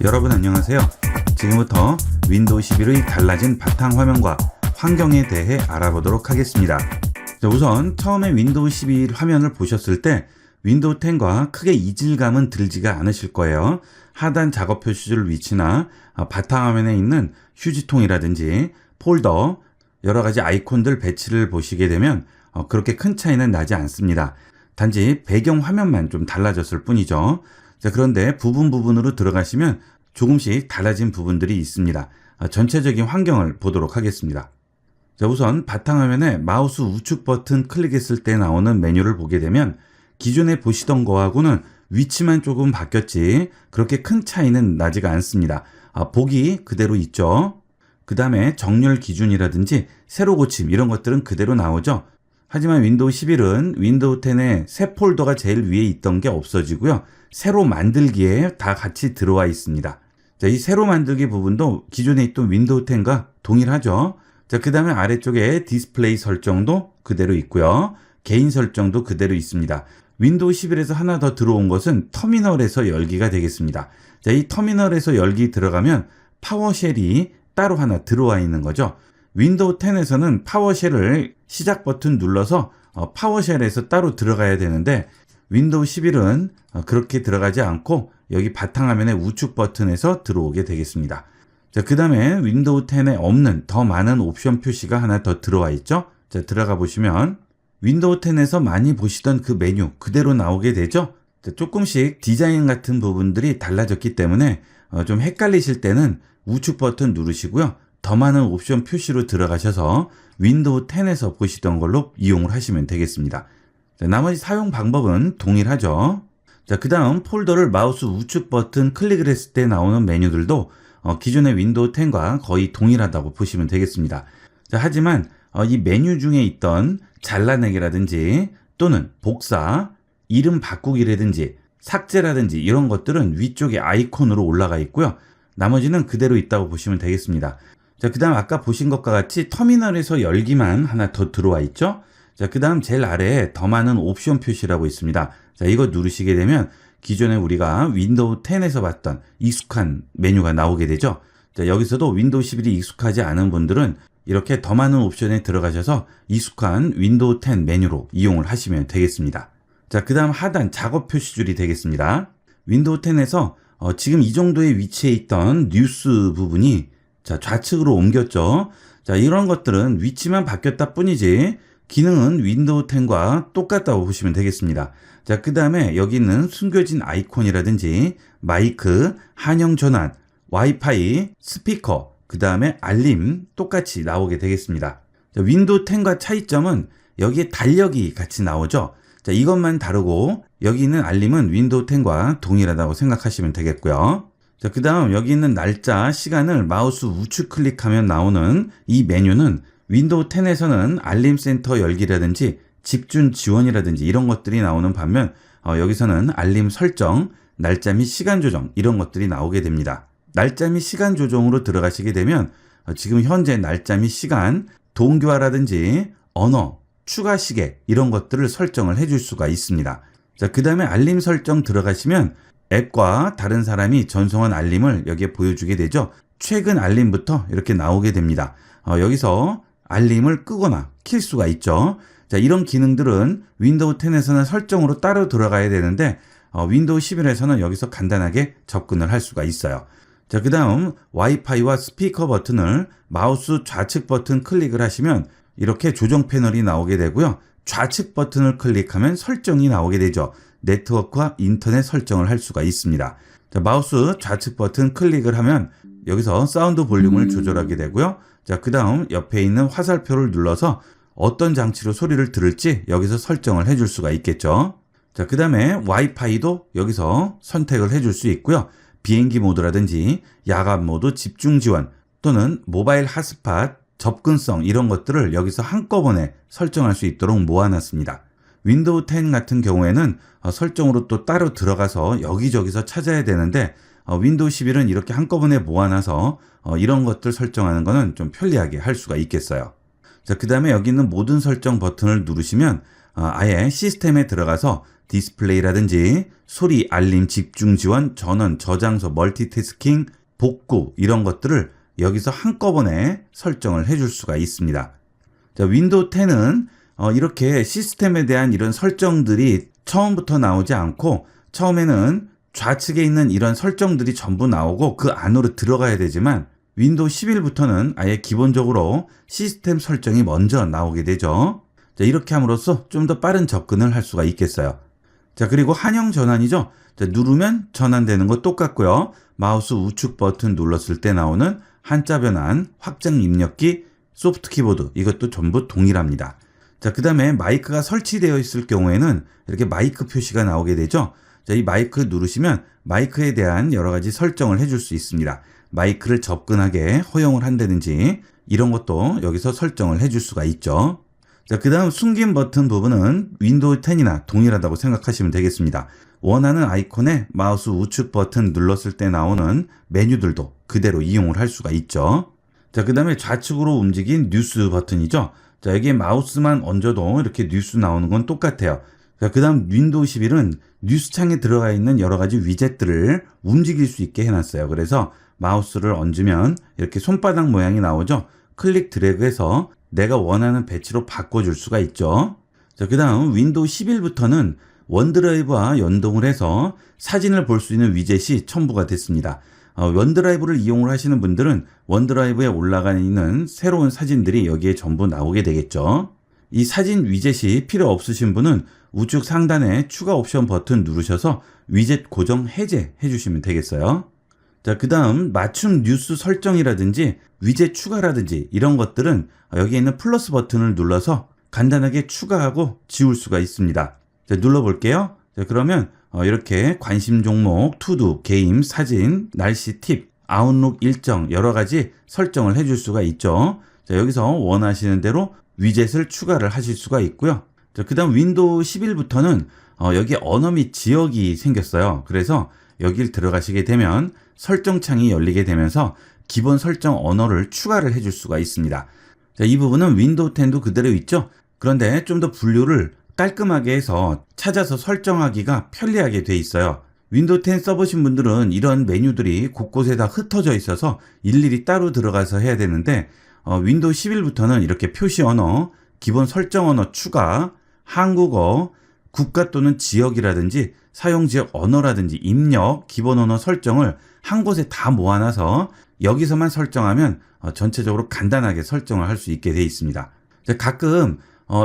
여러분 안녕하세요. 지금부터 윈도우 11의 달라진 바탕화면과 환경에 대해 알아보도록 하겠습니다. 우선 처음에 윈도우 11 화면을 보셨을 때 윈도우 10과 크게 이질감은 들지가 않으실 거예요. 하단 작업 표시줄 위치나 바탕화면에 있는 휴지통이라든지 폴더, 여러가지 아이콘들 배치를 보시게 되면 그렇게 큰 차이는 나지 않습니다. 단지 배경 화면만 좀 달라졌을 뿐이죠. 자, 그런데 부분으로 들어가시면 조금씩 달라진 부분들이 있습니다. 전체적인 환경을 보도록 하겠습니다. 자, 우선 바탕화면에 마우스 우측 버튼 클릭했을 때 나오는 메뉴를 보게 되면 기존에 보시던 거하고는 위치만 조금 바뀌었지 그렇게 큰 차이는 나지가 않습니다. 보기 그대로 있죠. 그 다음에 정렬 기준이라든지 세로 고침 이런 것들은 그대로 나오죠. 하지만 윈도우 11은 윈도우 10에 새 폴더가 제일 위에 있던 게 없어지고요. 새로 만들기에 다 같이 들어와 있습니다. 자, 이 새로 만들기 부분도 기존에 있던 윈도우 10과 동일하죠. 자, 그 다음에 아래쪽에 디스플레이 설정도 그대로 있고요. 개인 설정도 그대로 있습니다. 윈도우 11에서 하나 더 들어온 것은 터미널에서 열기가 되겠습니다. 자, 이 터미널에서 열기 들어가면 파워쉘이 따로 하나 들어와 있는 거죠. 윈도우 10에서는 파워쉘을 시작 버튼 눌러서 파워쉘에서 따로 들어가야 되는데 윈도우 11은 그렇게 들어가지 않고 여기 바탕화면의 우측 버튼에서 들어오게 되겠습니다. 자, 그 다음에 윈도우 10에 없는 더 많은 옵션 표시가 하나 더 들어와 있죠. 자, 들어가 보시면 윈도우 10에서 많이 보시던 그 메뉴 그대로 나오게 되죠. 자, 조금씩 디자인 같은 부분들이 달라졌기 때문에 좀 헷갈리실 때는 우측 버튼 누르시고요. 더 많은 옵션 표시로 들어가셔서 윈도우 10에서 보시던 걸로 이용을 하시면 되겠습니다. 자, 나머지 사용 방법은 동일하죠. 자, 그 다음 폴더를 마우스 우측 버튼 클릭을 했을 때 나오는 메뉴들도 기존의 윈도우 10과 거의 동일하다고 보시면 되겠습니다. 자, 하지만 이 메뉴 중에 있던 잘라내기라든지 또는 복사, 이름 바꾸기라든지 삭제라든지 이런 것들은 위쪽에 아이콘으로 올라가 있고요. 나머지는 그대로 있다고 보시면 되겠습니다. 자, 그 다음 아까 보신 것과 같이 터미널에서 열기만 하나 더 들어와 있죠. 자, 그 다음 제일 아래에 더 많은 옵션 표시라고 있습니다. 자, 이거 누르시게 되면 기존에 우리가 윈도우 10에서 봤던 익숙한 메뉴가 나오게 되죠. 자, 여기서도 윈도우 11이 익숙하지 않은 분들은 이렇게 더 많은 옵션에 들어가셔서 익숙한 윈도우 10 메뉴로 이용을 하시면 되겠습니다. 자, 그 다음 하단 작업 표시줄이 되겠습니다. 윈도우 10에서 지금 이 정도의 위치에 있던 뉴스 부분이 자, 좌측으로 옮겼죠. 자, 이런 것들은 위치만 바뀌었다 뿐이지 기능은 윈도우 10과 똑같다고 보시면 되겠습니다. 자, 그 다음에 여기 있는 숨겨진 아이콘이라든지 마이크, 한영 전환, 와이파이, 스피커, 그 다음에 알림 똑같이 나오게 되겠습니다. 자, 윈도우 10과 차이점은 여기에 달력이 같이 나오죠. 자, 이것만 다르고 여기 있는 알림은 윈도우 10과 동일하다고 생각하시면 되겠고요. 자, 그 다음 여기 있는 날짜, 시간을 마우스 우측 클릭하면 나오는 이 메뉴는 윈도우 10에서는 알림 센터 열기라든지 집중 지원이라든지 이런 것들이 나오는 반면 여기서는 알림 설정, 날짜 및 시간 조정 이런 것들이 나오게 됩니다. 날짜 및 시간 조정으로 들어가시게 되면 지금 현재 날짜 및 시간, 동기화라든지 언어, 추가 시계 이런 것들을 설정을 해줄 수가 있습니다. 자, 그 다음에 알림 설정 들어가시면 앱과 다른 사람이 전송한 알림을 여기에 보여주게 되죠. 최근 알림부터 이렇게 나오게 됩니다. 여기서 알림을 끄거나 킬 수가 있죠. 자, 이런 기능들은 윈도우 10에서는 설정으로 따로 들어가야 되는데 윈도우 11에서는 여기서 간단하게 접근을 할 수가 있어요. 자, 그 다음 와이파이와 스피커 버튼을 마우스 좌측 버튼 클릭을 하시면 이렇게 조정 패널이 나오게 되고요. 좌측 버튼을 클릭하면 설정이 나오게 되죠. 네트워크와 인터넷 설정을 할 수가 있습니다. 자, 마우스 좌측 버튼 클릭을 하면 여기서 사운드 볼륨을 조절하게 되고요. 자, 그 다음 옆에 있는 화살표를 눌러서 어떤 장치로 소리를 들을지 여기서 설정을 해줄 수가 있겠죠. 자, 그 다음에 와이파이도 여기서 선택을 해줄 수 있고요. 비행기 모드라든지 야간 모드 집중 지원 또는 모바일 핫스팟 접근성 이런 것들을 여기서 한꺼번에 설정할 수 있도록 모아놨습니다. 윈도우 10 같은 경우에는 설정으로 또 따로 들어가서 여기저기서 찾아야 되는데 윈도우 11은 이렇게 한꺼번에 모아놔서 이런 것들 설정하는 거는 좀 편리하게 할 수가 있겠어요. 자, 그 다음에 여기 있는 모든 설정 버튼을 누르시면 아예 시스템에 들어가서 디스플레이라든지 소리, 알림, 집중 지원, 전원, 저장소, 멀티태스킹, 복구 이런 것들을 여기서 한꺼번에 설정을 해줄 수가 있습니다. 자, 윈도우 10은 이렇게 시스템에 대한 이런 설정들이 처음부터 나오지 않고 처음에는 좌측에 있는 이런 설정들이 전부 나오고 그 안으로 들어가야 되지만 윈도우 11부터는 아예 기본적으로 시스템 설정이 먼저 나오게 되죠. 자, 이렇게 함으로써 좀 더 빠른 접근을 할 수가 있겠어요. 자, 그리고 한형 전환이죠. 자, 누르면 전환되는 거 똑같고요. 마우스 우측 버튼 눌렀을 때 나오는 한자 변환, 확장 입력기, 소프트 키보드 이것도 전부 동일합니다. 자, 그 다음에 마이크가 설치되어 있을 경우에는 이렇게 마이크 표시가 나오게 되죠. 자, 이 마이크 누르시면 마이크에 대한 여러 가지 설정을 해줄 수 있습니다. 마이크를 접근하게 허용을 한다든지 이런 것도 여기서 설정을 해줄 수가 있죠. 자, 그 다음 숨긴 버튼 부분은 윈도우 10이나 동일하다고 생각하시면 되겠습니다. 원하는 아이콘에 마우스 우측 버튼 눌렀을 때 나오는 메뉴들도 그대로 이용을 할 수가 있죠. 자, 그 다음에 좌측으로 움직인 뉴스 버튼이죠. 자, 여기에 마우스만 얹어도 이렇게 뉴스 나오는 건 똑같아요. 자, 그 다음 윈도우 11은 뉴스 창에 들어가 있는 여러 가지 위젯들을 움직일 수 있게 해놨어요. 그래서 마우스를 얹으면 이렇게 손바닥 모양이 나오죠. 클릭 드래그해서 내가 원하는 배치로 바꿔줄 수가 있죠. 자, 그 다음 윈도우 11부터는 원드라이브와 연동을 해서 사진을 볼 수 있는 위젯이 첨부가 됐습니다. 원드라이브를 이용을 하시는 분들은 원드라이브에 올라가 있는 새로운 사진들이 여기에 전부 나오게 되겠죠. 이 사진 위젯이 필요 없으신 분은 우측 상단에 추가 옵션 버튼 누르셔서 위젯 고정 해제 해주시면 되겠어요. 자, 그 다음 맞춤 뉴스 설정이라든지 위젯 추가라든지 이런 것들은 여기 있는 플러스 버튼을 눌러서 간단하게 추가하고 지울 수가 있습니다. 자, 눌러볼게요. 자, 그러면 이렇게 관심 종목, 투두, 게임, 사진, 날씨 팁, 아웃룩 일정 여러 가지 설정을 해줄 수가 있죠. 자, 여기서 원하시는 대로 위젯을 추가를 하실 수가 있고요. 자, 그 다음 윈도우 11부터는 여기 언어 및 지역이 생겼어요. 그래서 여길 들어가시게 되면 설정창이 열리게 되면서 기본 설정 언어를 추가를 해줄 수가 있습니다. 자, 이 부분은 윈도우 10도 그대로 있죠. 그런데 좀 더 분류를 깔끔하게 해서 찾아서 설정하기가 편리하게 돼 있어요. 윈도우 10 써보신 분들은 이런 메뉴들이 곳곳에 다 흩어져 있어서 일일이 따로 들어가서 해야 되는데 윈도우 11부터는 이렇게 표시 언어, 기본 설정 언어 추가, 한국어, 국가 또는 지역이라든지 사용지역 언어라든지 입력, 기본 언어 설정을 한 곳에 다 모아놔서 여기서만 설정하면 전체적으로 간단하게 설정을 할 수 있게 되어 있습니다. 가끔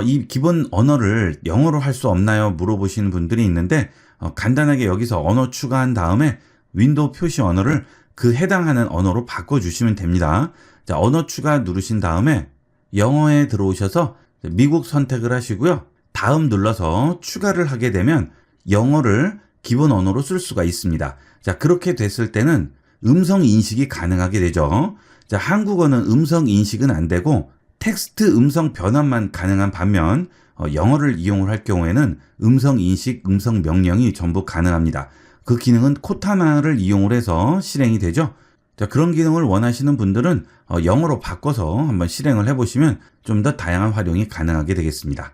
이 기본 언어를 영어로 할 수 없나요? 물어보시는 분들이 있는데 간단하게 여기서 언어 추가한 다음에 윈도우 표시 언어를 그 해당하는 언어로 바꿔주시면 됩니다. 자, 언어 추가 누르신 다음에 영어에 들어오셔서 미국 선택을 하시고요. 다음 눌러서 추가를 하게 되면 영어를 기본 언어로 쓸 수가 있습니다. 자, 그렇게 됐을 때는 음성 인식이 가능하게 되죠. 자, 한국어는 음성 인식은 안 되고 텍스트 음성 변환만 가능한 반면 영어를 이용을 할 경우에는 음성 인식, 음성 명령이 전부 가능합니다. 그 기능은 코타나를 이용을 해서 실행이 되죠. 자, 그런 기능을 원하시는 분들은 영어로 바꿔서 한번 실행을 해보시면 좀 더 다양한 활용이 가능하게 되겠습니다.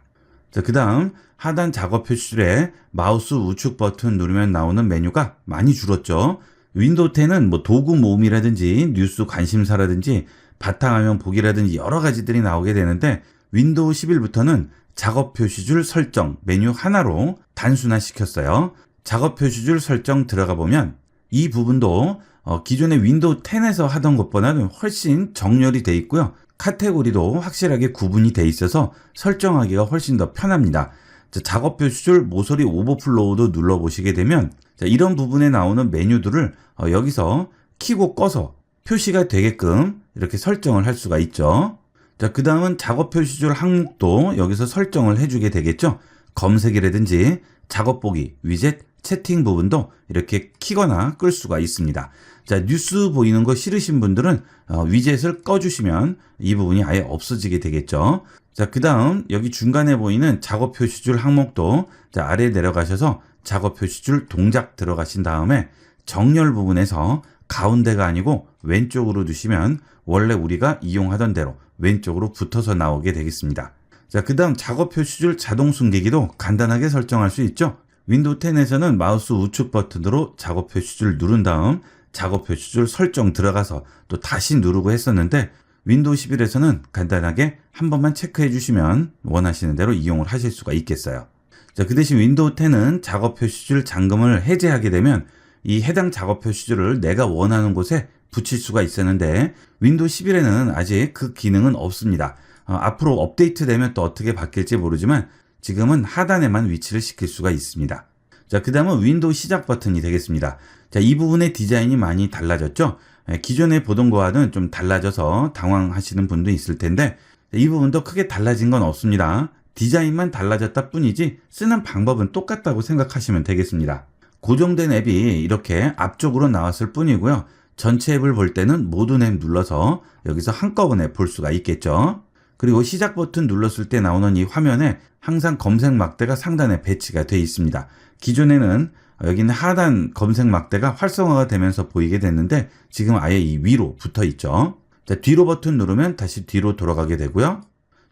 자, 그 다음 하단 작업 표시줄에 마우스 우측 버튼 누르면 나오는 메뉴가 많이 줄었죠. 윈도우 10은 도구 모음이라든지 뉴스 관심사라든지 바탕화면 보기라든지 여러 가지들이 나오게 되는데 윈도우 11부터는 작업 표시줄 설정 메뉴 하나로 단순화시켰어요. 작업 표시줄 설정 들어가 보면 이 부분도 기존의 윈도우 10에서 하던 것보다는 훨씬 정렬이 돼 있고요. 카테고리도 확실하게 구분이 돼 있어서 설정하기가 훨씬 더 편합니다. 자, 작업 표시줄 모서리 오버플로우도 눌러보시게 되면 자, 이런 부분에 나오는 메뉴들을 여기서 키고 꺼서 표시가 되게끔 이렇게 설정을 할 수가 있죠. 자, 그 다음은 작업 표시줄 항목도 여기서 설정을 해주게 되겠죠. 검색이라든지 작업 보기, 위젯, 채팅 부분도 이렇게 키거나 끌 수가 있습니다. 자, 뉴스 보이는 거 싫으신 분들은 위젯을 꺼주시면 이 부분이 아예 없어지게 되겠죠. 자, 그 다음 여기 중간에 보이는 작업 표시줄 항목도 자, 아래 내려가셔서 작업 표시줄 동작 들어가신 다음에 정렬 부분에서 가운데가 아니고 왼쪽으로 두시면 원래 우리가 이용하던 대로 왼쪽으로 붙어서 나오게 되겠습니다. 자, 그 다음 작업 표시줄 자동 숨기기도 간단하게 설정할 수 있죠. 윈도우 10에서는 마우스 우측 버튼으로 작업 표시줄 누른 다음 작업 표시줄 설정 들어가서 또 다시 누르고 했었는데 윈도우 11에서는 간단하게 한 번만 체크해 주시면 원하시는 대로 이용을 하실 수가 있겠어요. 자, 그 대신 윈도우 10은 작업 표시줄 잠금을 해제하게 되면 이 해당 작업 표시줄을 내가 원하는 곳에 붙일 수가 있었는데 윈도우 11에는 아직 그 기능은 없습니다. 앞으로 업데이트 되면 또 어떻게 바뀔지 모르지만 지금은 하단에만 위치를 시킬 수가 있습니다. 자, 그 다음은 윈도우 시작 버튼이 되겠습니다. 자, 이 부분의 디자인이 많이 달라졌죠? 기존에 보던 거와는 좀 달라져서 당황하시는 분도 있을 텐데 이 부분도 크게 달라진 건 없습니다. 디자인만 달라졌다 뿐이지 쓰는 방법은 똑같다고 생각하시면 되겠습니다. 고정된 앱이 이렇게 앞쪽으로 나왔을 뿐이고요. 전체 앱을 볼 때는 모든 앱 눌러서 여기서 한꺼번에 볼 수가 있겠죠. 그리고 시작 버튼 눌렀을 때 나오는 이 화면에 항상 검색 막대가 상단에 배치가 되어 있습니다. 기존에는 여기는 하단 검색 막대가 활성화가 되면서 보이게 됐는데 지금 아예 이 위로 붙어 있죠. 자, 뒤로 버튼 누르면 다시 뒤로 돌아가게 되고요.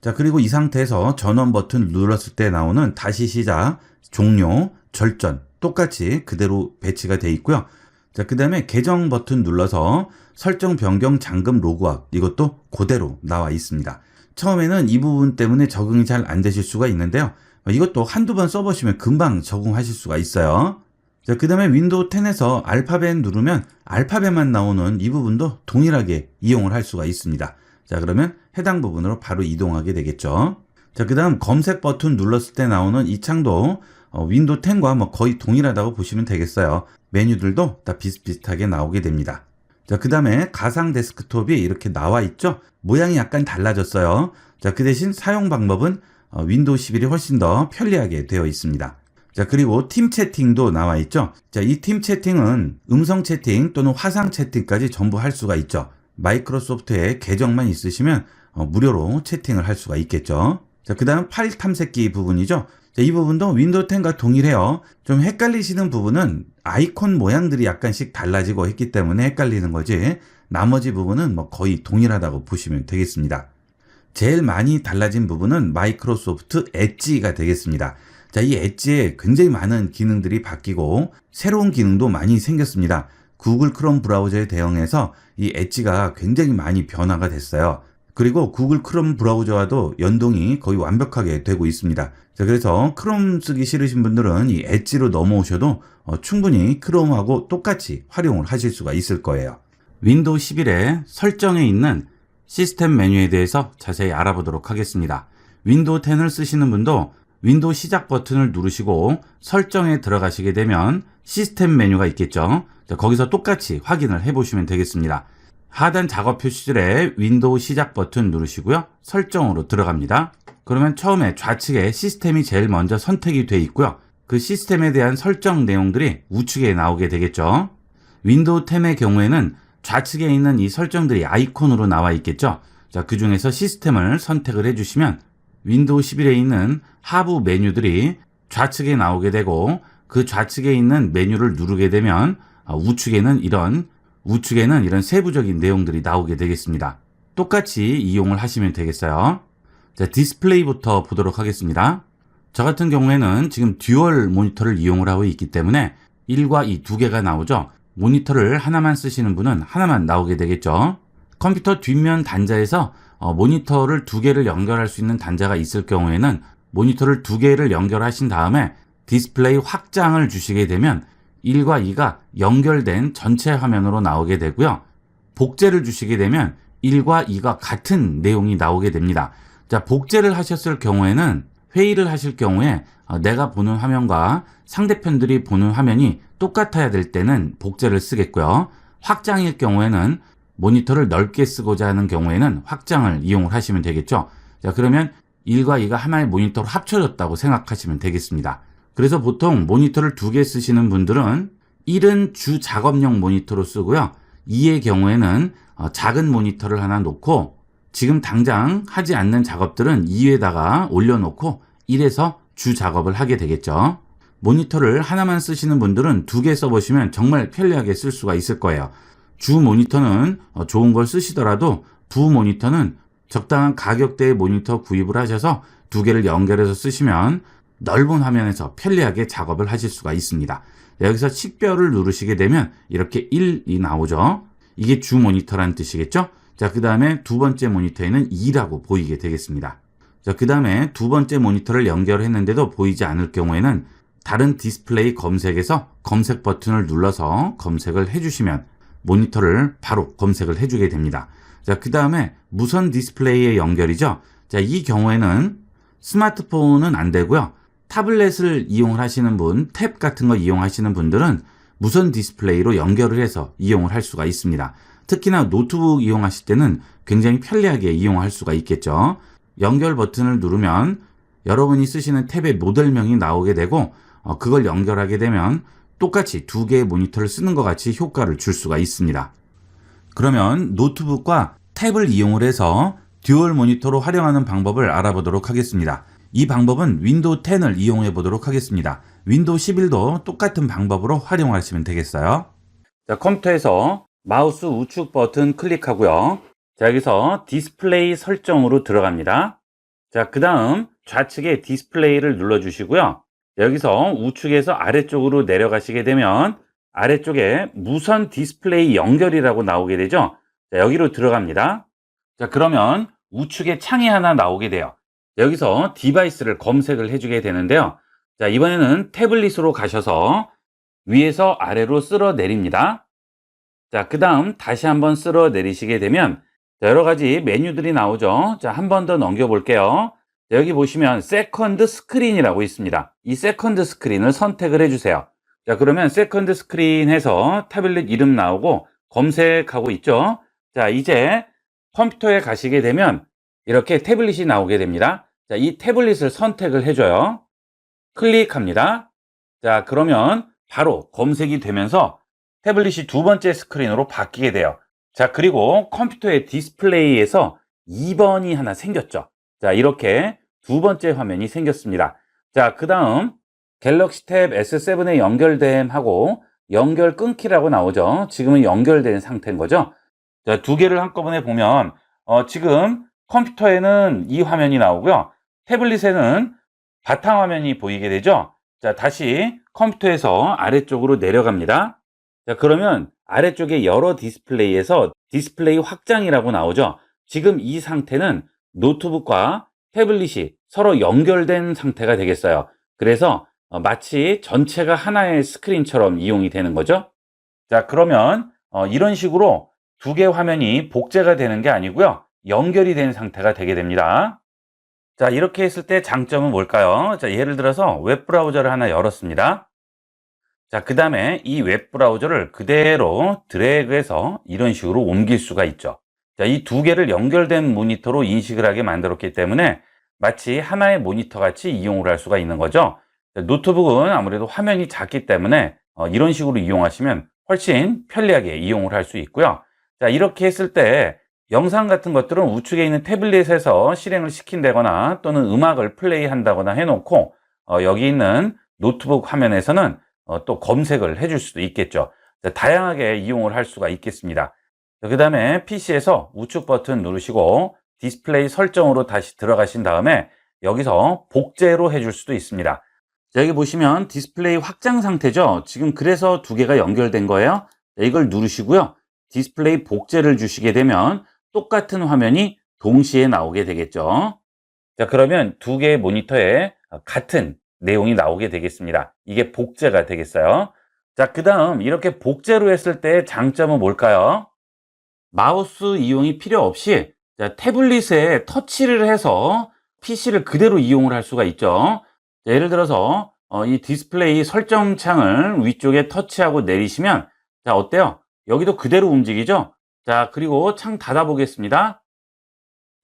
자, 그리고 이 상태에서 전원 버튼 눌렀을 때 나오는 다시 시작, 종료, 절전 똑같이 그대로 배치가 되어 있고요. 자, 그 다음에 계정 버튼 눌러서 설정 변경 잠금 로그아웃 이것도 그대로 나와 있습니다. 처음에는 이 부분 때문에 적응이 잘 안 되실 수가 있는데요. 이것도 한두 번 써보시면 금방 적응하실 수가 있어요. 자, 그 다음에 윈도우 10에서 알파벳 누르면 알파벳만 나오는 이 부분도 동일하게 이용을 할 수가 있습니다. 자, 그러면 해당 부분으로 바로 이동하게 되겠죠. 자, 그 다음 검색 버튼 눌렀을 때 나오는 이 창도 윈도우 10과 뭐 거의 동일하다고 보시면 되겠어요. 메뉴들도 다 비슷비슷하게 나오게 됩니다. 자, 그 다음에 가상 데스크톱이 이렇게 나와 있죠. 모양이 약간 달라졌어요. 자, 그 대신 사용 방법은 윈도우 11이 훨씬 더 편리하게 되어 있습니다. 자, 그리고 팀 채팅도 나와 있죠. 자, 이 팀 채팅은 음성 채팅 또는 화상 채팅까지 전부 할 수가 있죠. 마이크로소프트의 계정만 있으시면 무료로 채팅을 할 수가 있겠죠. 자, 그 다음 파일 탐색기 부분이죠. 자, 이 부분도 윈도우 10과 동일해요. 좀 헷갈리시는 부분은 아이콘 모양들이 약간씩 달라지고 했기 때문에 헷갈리는 거지 나머지 부분은 뭐 거의 동일하다고 보시면 되겠습니다. 제일 많이 달라진 부분은 마이크로소프트 엣지가 되겠습니다. 자, 이 엣지에 굉장히 많은 기능들이 바뀌고 새로운 기능도 많이 생겼습니다. 구글 크롬 브라우저에 대응해서 이 엣지가 굉장히 많이 변화가 됐어요. 그리고 구글 크롬 브라우저와도 연동이 거의 완벽하게 되고 있습니다. 자, 그래서 크롬 쓰기 싫으신 분들은 이 엣지로 넘어오셔도 충분히 크롬하고 똑같이 활용을 하실 수가 있을 거예요. 윈도우 11의 설정에 있는 시스템 메뉴에 대해서 자세히 알아보도록 하겠습니다. 윈도우 10을 쓰시는 분도 윈도우 시작 버튼을 누르시고 설정에 들어가시게 되면 시스템 메뉴가 있겠죠. 자, 거기서 똑같이 확인을 해보시면 되겠습니다. 하단 작업 표시줄에 윈도우 시작 버튼 누르시고요. 설정으로 들어갑니다. 그러면 처음에 좌측에 시스템이 제일 먼저 선택이 되어 있고요. 그 시스템에 대한 설정 내용들이 우측에 나오게 되겠죠. 윈도우 10의 경우에는 좌측에 있는 이 설정들이 아이콘으로 나와 있겠죠. 자, 그 중에서 시스템을 선택을 해주시면 윈도우 11에 있는 하부 메뉴들이 좌측에 나오게 되고 그 좌측에 있는 메뉴를 누르게 되면 우측에는 이런 세부적인 내용들이 나오게 되겠습니다. 똑같이 이용을 하시면 되겠어요. 자, 디스플레이부터 보도록 하겠습니다. 저 같은 경우에는 지금 듀얼 모니터를 이용을 하고 있기 때문에 1과 2 두 개가 나오죠. 모니터를 하나만 쓰시는 분은 하나만 나오게 되겠죠. 컴퓨터 뒷면 단자에서 모니터를 두 개를 연결할 수 있는 단자가 있을 경우에는 모니터를 두 개를 연결하신 다음에 디스플레이 확장을 주시게 되면 1과 2가 연결된 전체 화면으로 나오게 되고요. 복제를 주시게 되면 1과 2가 같은 내용이 나오게 됩니다. 자, 복제를 하셨을 경우에는 회의를 하실 경우에 내가 보는 화면과 상대편들이 보는 화면이 똑같아야 될 때는 복제를 쓰겠고요. 확장일 경우에는 모니터를 넓게 쓰고자 하는 경우에는 확장을 이용을 하시면 되겠죠. 자, 그러면 1과 2가 하나의 모니터로 합쳐졌다고 생각하시면 되겠습니다. 그래서 보통 모니터를 두 개 쓰시는 분들은 1은 주 작업용 모니터로 쓰고요. 2의 경우에는 작은 모니터를 하나 놓고 지금 당장 하지 않는 작업들은 2에다가 올려놓고 1에서 주 작업을 하게 되겠죠. 모니터를 하나만 쓰시는 분들은 두 개 써보시면 정말 편리하게 쓸 수가 있을 거예요. 주 모니터는 좋은 걸 쓰시더라도 부 모니터는 적당한 가격대의 모니터 구입을 하셔서 두 개를 연결해서 쓰시면 넓은 화면에서 편리하게 작업을 하실 수가 있습니다. 여기서 식별을 누르시게 되면 이렇게 1이 나오죠. 이게 주 모니터라는 뜻이겠죠. 자, 그 다음에 두 번째 모니터에는 2라고 보이게 되겠습니다. 자, 그 다음에 두 번째 모니터를 연결했는데도 보이지 않을 경우에는 다른 디스플레이 검색에서 검색 버튼을 눌러서 검색을 해주시면 모니터를 바로 검색을 해주게 됩니다. 자, 그 다음에 무선 디스플레이의 연결이죠. 자, 이 경우에는 스마트폰은 안 되고요. 타블렛을 이용을 하시는 분, 탭 같은 거 이용하시는 분들은 무선 디스플레이로 연결을 해서 이용을 할 수가 있습니다. 특히나 노트북 이용하실 때는 굉장히 편리하게 이용할 수가 있겠죠. 연결 버튼을 누르면 여러분이 쓰시는 탭의 모델명이 나오게 되고 그걸 연결하게 되면 똑같이 두 개의 모니터를 쓰는 것 같이 효과를 줄 수가 있습니다. 그러면 노트북과 탭을 이용을 해서 듀얼 모니터로 활용하는 방법을 알아보도록 하겠습니다. 이 방법은 윈도우 10을 이용해 보도록 하겠습니다. 윈도우 11도 똑같은 방법으로 활용하시면 되겠어요. 자, 컴퓨터에서 마우스 우측 버튼 클릭하고요. 자, 여기서 디스플레이 설정으로 들어갑니다. 자, 그 다음 좌측에 디스플레이를 눌러주시고요. 여기서 우측에서 아래쪽으로 내려가시게 되면 아래쪽에 무선 디스플레이 연결이라고 나오게 되죠. 자, 여기로 들어갑니다. 자, 그러면 우측에 창이 하나 나오게 돼요. 여기서 디바이스를 검색을 해주게 되는데요. 자, 이번에는 태블릿으로 가셔서 위에서 아래로 쓸어 내립니다. 자, 그 다음 다시 한번 쓸어 내리시게 되면 여러 가지 메뉴들이 나오죠. 자, 한 번 더 넘겨 볼게요. 여기 보시면 세컨드 스크린이라고 있습니다. 이 세컨드 스크린을 선택을 해주세요. 자, 그러면 세컨드 스크린에서 타블릿 이름 나오고 검색하고 있죠. 자, 이제 컴퓨터에 가시게 되면 이렇게 태블릿이 나오게 됩니다. 자, 이 태블릿을 선택을 해줘요. 클릭합니다. 자, 그러면 바로 검색이 되면서 태블릿이 두 번째 스크린으로 바뀌게 돼요. 자, 그리고 컴퓨터의 디스플레이에서 2번이 하나 생겼죠. 자, 이렇게 두 번째 화면이 생겼습니다. 자, 그 다음 갤럭시 탭 S7에 연결됨 하고 연결 끊기라고 나오죠. 지금은 연결된 상태인 거죠. 자, 두 개를 한꺼번에 보면 지금 컴퓨터에는 이 화면이 나오고요. 태블릿에는 바탕화면이 보이게 되죠. 자, 다시 컴퓨터에서 아래쪽으로 내려갑니다. 자, 그러면 아래쪽에 여러 디스플레이에서 디스플레이 확장이라고 나오죠. 지금 이 상태는 노트북과 태블릿이 서로 연결된 상태가 되겠어요. 그래서 마치 전체가 하나의 스크린처럼 이용이 되는 거죠. 자, 그러면 이런 식으로 두 개 화면이 복제가 되는 게 아니고요. 연결이 된 상태가 되게 됩니다. 자, 이렇게 했을 때 장점은 뭘까요? 자, 예를 들어서 웹브라우저를 하나 열었습니다. 자, 그 다음에 이 웹브라우저를 그대로 드래그해서 이런 식으로 옮길 수가 있죠. 자, 이 두 개를 연결된 모니터로 인식을 하게 만들었기 때문에 마치 하나의 모니터 같이 이용을 할 수가 있는 거죠. 자, 노트북은 아무래도 화면이 작기 때문에 이런 식으로 이용하시면 훨씬 편리하게 이용을 할 수 있고요. 자, 이렇게 했을 때 영상 같은 것들은 우측에 있는 태블릿에서 실행을 시킨다거나 또는 음악을 플레이한다거나 해놓고 여기 있는 노트북 화면에서는 또 검색을 해줄 수도 있겠죠. 자, 다양하게 이용을 할 수가 있겠습니다. 그 다음에 PC에서 우측 버튼 누르시고 디스플레이 설정으로 다시 들어가신 다음에 여기서 복제로 해줄 수도 있습니다. 자, 여기 보시면 디스플레이 확장 상태죠. 지금 그래서 두 개가 연결된 거예요. 자, 이걸 누르시고요. 디스플레이 복제를 주시게 되면 똑같은 화면이 동시에 나오게 되겠죠. 자, 그러면 두 개의 모니터에 같은 내용이 나오게 되겠습니다. 이게 복제가 되겠어요. 자, 그 다음 이렇게 복제로 했을 때 장점은 뭘까요? 마우스 이용이 필요 없이 태블릿에 터치를 해서 PC를 그대로 이용을 할 수가 있죠. 자, 예를 들어서 이 디스플레이 설정 창을 위쪽에 터치하고 내리시면 자, 어때요? 여기도 그대로 움직이죠? 자, 그리고 창 닫아 보겠습니다.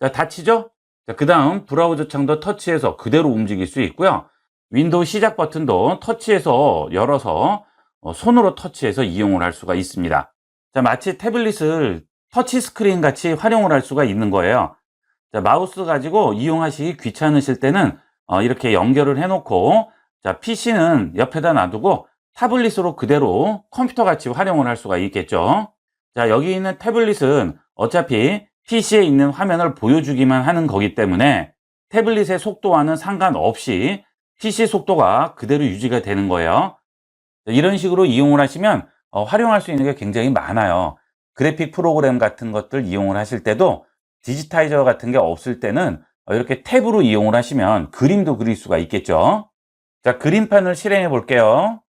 자, 닫히죠? 자, 그 다음 브라우저 창도 터치해서 그대로 움직일 수 있고요. 윈도우 시작 버튼도 터치해서 열어서 손으로 터치해서 이용을 할 수가 있습니다. 자, 마치 태블릿을 터치 스크린 같이 활용을 할 수가 있는 거예요. 자, 마우스 가지고 이용하시기 귀찮으실 때는 이렇게 연결을 해놓고 자, PC는 옆에다 놔두고 타블릿으로 그대로 컴퓨터 같이 활용을 할 수가 있겠죠. 자, 여기 있는 태블릿은 어차피 PC에 있는 화면을 보여주기만 하는 거기 때문에 태블릿의 속도와는 상관없이 PC 속도가 그대로 유지가 되는 거예요. 이런 식으로 이용을 하시면 활용할 수 있는 게 굉장히 많아요. 그래픽 프로그램 같은 것들 이용을 하실 때도 디지타이저 같은 게 없을 때는 이렇게 탭으로 이용을 하시면 그림도 그릴 수가 있겠죠. 자, 그림판을 실행해 볼게요.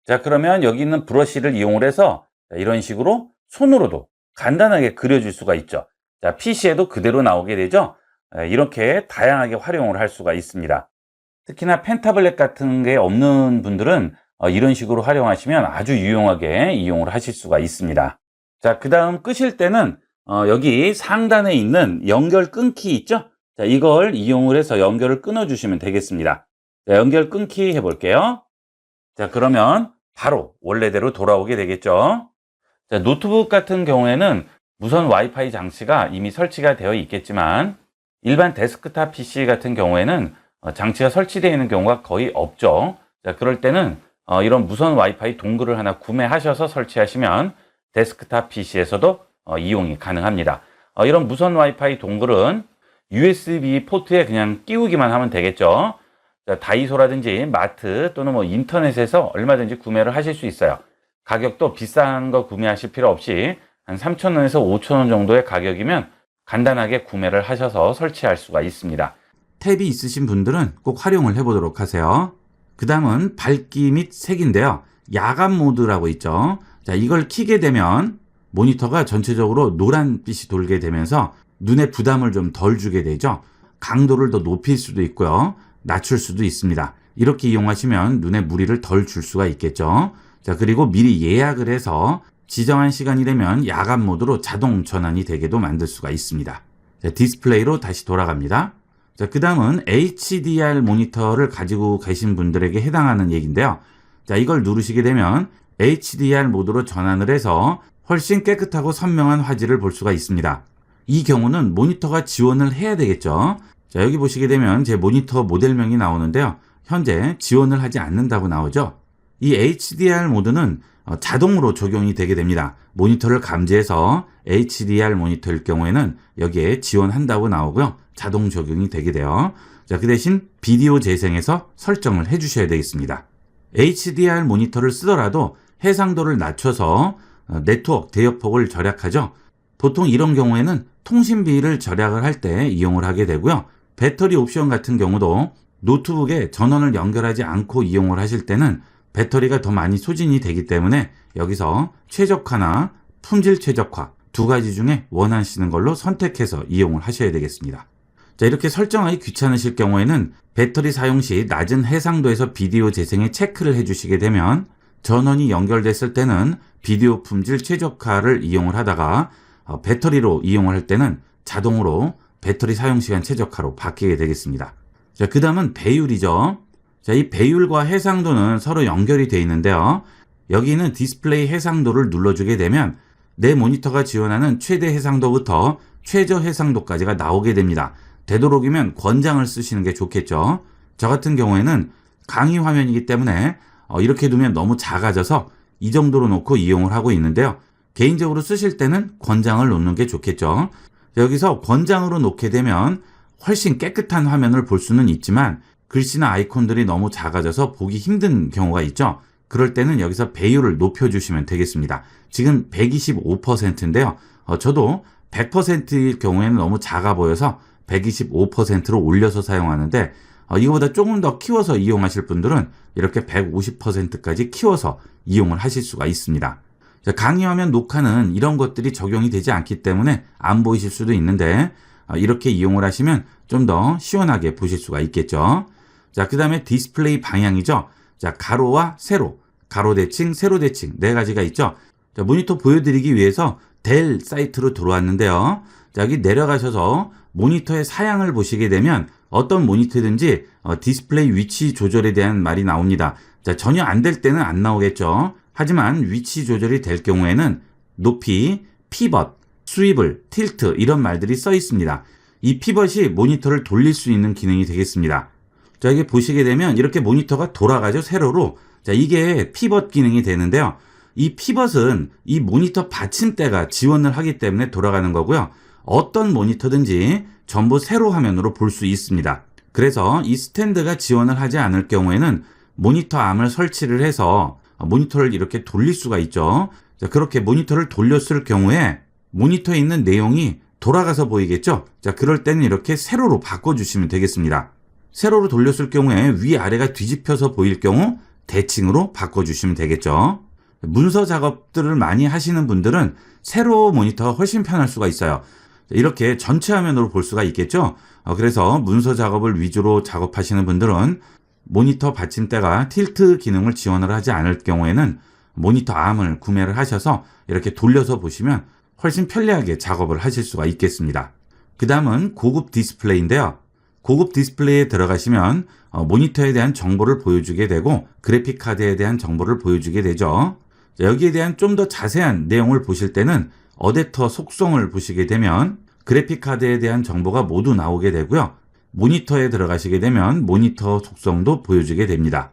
자, 그러면 여기 있는 브러쉬를 이용을 해서 이런 식으로 손으로도 간단하게 그려줄 수가 있죠. 자, PC에도 그대로 나오게 되죠. 이렇게 다양하게 활용을 할 수가 있습니다. 특히나 펜타블렛 같은 게 없는 분들은 이런 식으로 활용하시면 아주 유용하게 이용을 하실 수가 있습니다. 자, 그 다음 끄실 때는 여기 상단에 있는 연결 끊기 있죠? 자, 이걸 이용을 해서 연결을 끊어 주시면 되겠습니다. 자, 연결 끊기 해볼게요. 자, 그러면 바로 원래대로 돌아오게 되겠죠. 자, 노트북 같은 경우에는 무선 와이파이 장치가 이미 설치가 되어 있겠지만 일반 데스크탑 PC 같은 경우에는 장치가 설치되어 있는 경우가 거의 없죠. 자, 그럴 때는 이런 무선 와이파이 동글을 하나 구매하셔서 설치하시면 데스크탑 PC에서도 이용이 가능합니다. 이런 무선 와이파이 동글은 USB 포트에 그냥 끼우기만 하면 되겠죠. 자, 다이소라든지 마트 또는 뭐 인터넷에서 얼마든지 구매를 하실 수 있어요. 가격도 비싼 거 구매하실 필요 없이 한 3,000원에서 5,000원 정도의 가격이면 간단하게 구매를 하셔서 설치할 수가 있습니다. 탭이 있으신 분들은 꼭 활용을 해보도록 하세요. 그 다음은 밝기 및 색인데요. 야간 모드라고 있죠. 자, 이걸 켜게 되면 모니터가 전체적으로 노란빛이 돌게 되면서 눈에 부담을 좀 덜 주게 되죠. 강도를 더 높일 수도 있고요. 낮출 수도 있습니다. 이렇게 이용하시면 눈에 무리를 덜 줄 수가 있겠죠. 자, 그리고 미리 예약을 해서 지정한 시간이 되면 야간 모드로 자동 전환이 되게도 만들 수가 있습니다. 자, 디스플레이로 다시 돌아갑니다. 자, 그 다음은 HDR 모니터를 가지고 계신 분들에게 해당하는 얘기인데요. 자, 이걸 누르시게 되면 HDR 모드로 전환을 해서 훨씬 깨끗하고 선명한 화질을 볼 수가 있습니다. 이 경우는 모니터가 지원을 해야 되겠죠. 자, 여기 보시게 되면 제 모니터 모델명이 나오는데요. 현재 지원을 하지 않는다고 나오죠. 이 HDR 모드는 자동으로 적용이 되게 됩니다. 모니터를 감지해서 HDR 모니터일 경우에는 여기에 지원한다고 나오고요. 자동 적용이 되게 돼요. 자, 그 대신 비디오 재생에서 설정을 해주셔야 되겠습니다. HDR 모니터를 쓰더라도 해상도를 낮춰서 네트워크 대역폭을 절약하죠. 보통 이런 경우에는 통신비를 절약을 할 때 이용을 하게 되고요. 배터리 옵션 같은 경우도 노트북에 전원을 연결하지 않고 이용을 하실 때는 배터리가 더 많이 소진이 되기 때문에 여기서 최적화나 품질 최적화 두 가지 중에 원하시는 걸로 선택해서 이용을 하셔야 되겠습니다. 자, 이렇게 설정하기 귀찮으실 경우에는 배터리 사용 시 낮은 해상도에서 비디오 재생에 체크를 해주시게 되면 전원이 연결됐을 때는 비디오 품질 최적화를 이용을 하다가 배터리로 이용을 할 때는 자동으로 배터리 사용 시간 최적화로 바뀌게 되겠습니다. 자, 그 다음은 배율이죠. 자, 이 배율과 해상도는 서로 연결이 되어 있는데요. 여기는 디스플레이 해상도를 눌러주게 되면 내 모니터가 지원하는 최대 해상도부터 최저 해상도까지가 나오게 됩니다. 되도록이면 권장을 쓰시는 게 좋겠죠. 저 같은 경우에는 강의 화면이기 때문에 이렇게 두면 너무 작아져서 이 정도로 놓고 이용을 하고 있는데요. 개인적으로 쓰실 때는 권장을 놓는 게 좋겠죠. 여기서 권장으로 놓게 되면 훨씬 깨끗한 화면을 볼 수는 있지만 글씨나 아이콘들이 너무 작아져서 보기 힘든 경우가 있죠. 그럴 때는 여기서 배율을 높여주시면 되겠습니다. 지금 125%인데요. 저도 100%일 경우에는 너무 작아 보여서 125%로 올려서 사용하는데 이거보다 조금 더 키워서 이용하실 분들은 이렇게 150%까지 키워서 이용을 하실 수가 있습니다. 강의 화면 녹화는 이런 것들이 적용이 되지 않기 때문에 안 보이실 수도 있는데 이렇게 이용을 하시면 좀 더 시원하게 보실 수가 있겠죠. 자, 그 다음에 디스플레이 방향이죠. 자, 가로와 세로, 가로 대칭, 세로 대칭 네 가지가 있죠. 자, 모니터 보여드리기 위해서 델 사이트로 들어왔는데요. 자, 여기 내려가셔서 모니터의 사양을 보시게 되면 어떤 모니터든지 디스플레이 위치 조절에 대한 말이 나옵니다. 자, 전혀 안 될 때는 안 나오겠죠. 하지만 위치 조절이 될 경우에는 높이, 피벗, 스위블, 틸트 이런 말들이 써 있습니다. 이 피벗이 모니터를 돌릴 수 있는 기능이 되겠습니다. 자, 이게 보시게 되면 이렇게 모니터가 돌아가죠, 세로로. 자, 이게 피벗 기능이 되는데요. 이 피벗은 이 모니터 받침대가 지원을 하기 때문에 돌아가는 거고요. 어떤 모니터든지 전부 세로 화면으로 볼 수 있습니다. 그래서 이 스탠드가 지원을 하지 않을 경우에는 모니터 암을 설치를 해서 모니터를 이렇게 돌릴 수가 있죠. 자, 그렇게 모니터를 돌렸을 경우에 모니터에 있는 내용이 돌아가서 보이겠죠? 자, 그럴 때는 이렇게 세로로 바꿔주시면 되겠습니다. 세로로 돌렸을 경우에 위아래가 뒤집혀서 보일 경우 대칭으로 바꿔주시면 되겠죠. 문서 작업들을 많이 하시는 분들은 세로 모니터가 훨씬 편할 수가 있어요. 이렇게 전체 화면으로 볼 수가 있겠죠. 그래서 문서 작업을 위주로 작업하시는 분들은 모니터 받침대가 틸트 기능을 지원을 하지 않을 경우에는 모니터 암을 구매를 하셔서 이렇게 돌려서 보시면 훨씬 편리하게 작업을 하실 수가 있겠습니다. 그 다음은 고급 디스플레이인데요. 고급 디스플레이에 들어가시면 모니터에 대한 정보를 보여주게 되고 그래픽 카드에 대한 정보를 보여주게 되죠. 여기에 대한 좀 더 자세한 내용을 보실 때는 어댑터 속성을 보시게 되면 그래픽 카드에 대한 정보가 모두 나오게 되고요. 모니터에 들어가시게 되면 모니터 속성도 보여주게 됩니다.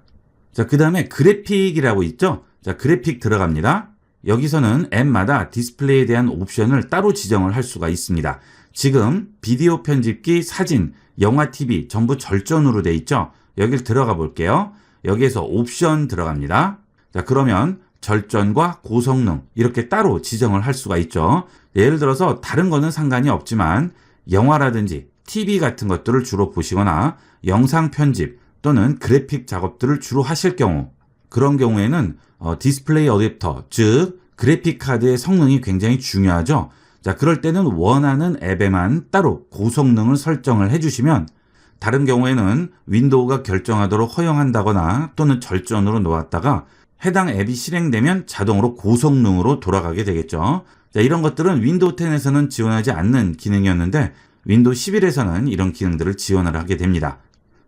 자, 그 다음에 그래픽이라고 있죠? 자, 그래픽 들어갑니다. 여기서는 앱마다 디스플레이에 대한 옵션을 따로 지정을 할 수가 있습니다. 지금 비디오 편집기, 사진, 영화, TV 전부 절전으로 돼 있죠? 여길 들어가 볼게요. 여기에서 옵션 들어갑니다. 자, 그러면 절전과 고성능 이렇게 따로 지정을 할 수가 있죠. 예를 들어서 다른 거는 상관이 없지만 영화라든지 TV 같은 것들을 주로 보시거나 영상 편집 또는 그래픽 작업들을 주로 하실 경우 그런 경우에는 디스플레이 어댑터 즉 그래픽 카드의 성능이 굉장히 중요하죠. 자, 그럴 때는 원하는 앱에만 따로 고성능을 설정을 해주시면 다른 경우에는 윈도우가 결정하도록 허용한다거나 또는 절전으로 놓았다가 해당 앱이 실행되면 자동으로 고성능으로 돌아가게 되겠죠. 자, 이런 것들은 윈도우 10에서는 지원하지 않는 기능이었는데 윈도우 11에서는 이런 기능들을 지원을 하게 됩니다.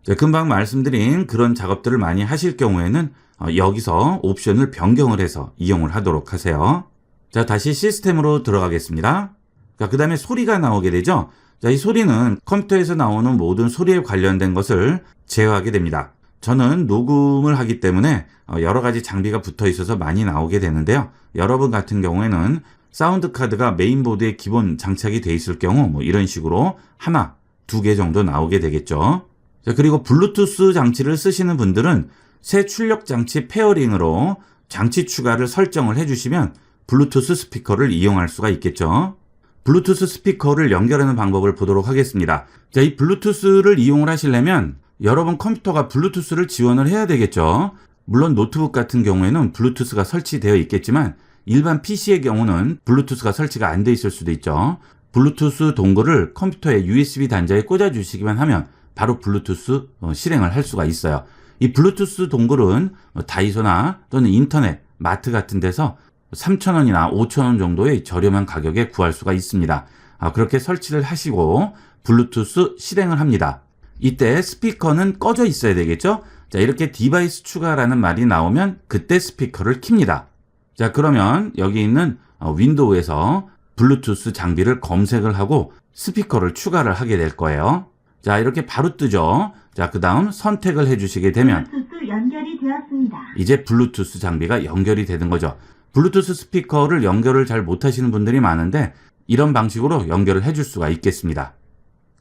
자, 금방 말씀드린 그런 작업들을 많이 하실 경우에는 여기서 옵션을 변경을 해서 이용을 하도록 하세요. 자, 다시 시스템으로 들어가겠습니다. 자, 그 다음에 소리가 나오게 되죠. 자, 이 소리는 컴퓨터에서 나오는 모든 소리에 관련된 것을 제어하게 됩니다. 저는 녹음을 하기 때문에 여러 가지 장비가 붙어 있어서 많이 나오게 되는데요. 여러분 같은 경우에는 사운드 카드가 메인보드에 기본 장착이 돼 있을 경우 뭐 이런 식으로 하나, 두 개 정도 나오게 되겠죠. 자, 그리고 블루투스 장치를 쓰시는 분들은 새 출력 장치 페어링으로 장치 추가를 설정을 해주시면 블루투스 스피커를 이용할 수가 있겠죠. 블루투스 스피커를 연결하는 방법을 보도록 하겠습니다. 자, 이 블루투스를 이용을 하시려면 여러분 컴퓨터가 블루투스를 지원을 해야 되겠죠. 물론 노트북 같은 경우에는 블루투스가 설치되어 있겠지만 일반 PC의 경우는 블루투스가 설치가 안 돼 있을 수도 있죠. 블루투스 동글을 컴퓨터의 USB 단자에 꽂아 주시기만 하면 바로 블루투스 실행을 할 수가 있어요. 이 블루투스 동글은 다이소나 또는 인터넷, 마트 같은 데서 3,000원이나 5,000원 정도의 저렴한 가격에 구할 수가 있습니다. 그렇게 설치를 하시고 블루투스 실행을 합니다. 이때 스피커는 꺼져 있어야 되겠죠? 자, 이렇게 디바이스 추가라는 말이 나오면 그때 스피커를 켭니다. 자, 그러면 여기 있는 윈도우에서 블루투스 장비를 검색을 하고 스피커를 추가를 하게 될 거예요. 자, 이렇게 바로 뜨죠. 자, 그 다음 선택을 해주시게 되면 블루투스 연결이 되었습니다. 이제 블루투스 장비가 연결이 되는 거죠. 블루투스 스피커를 연결을 잘 못하시는 분들이 많은데 이런 방식으로 연결을 해줄 수가 있겠습니다.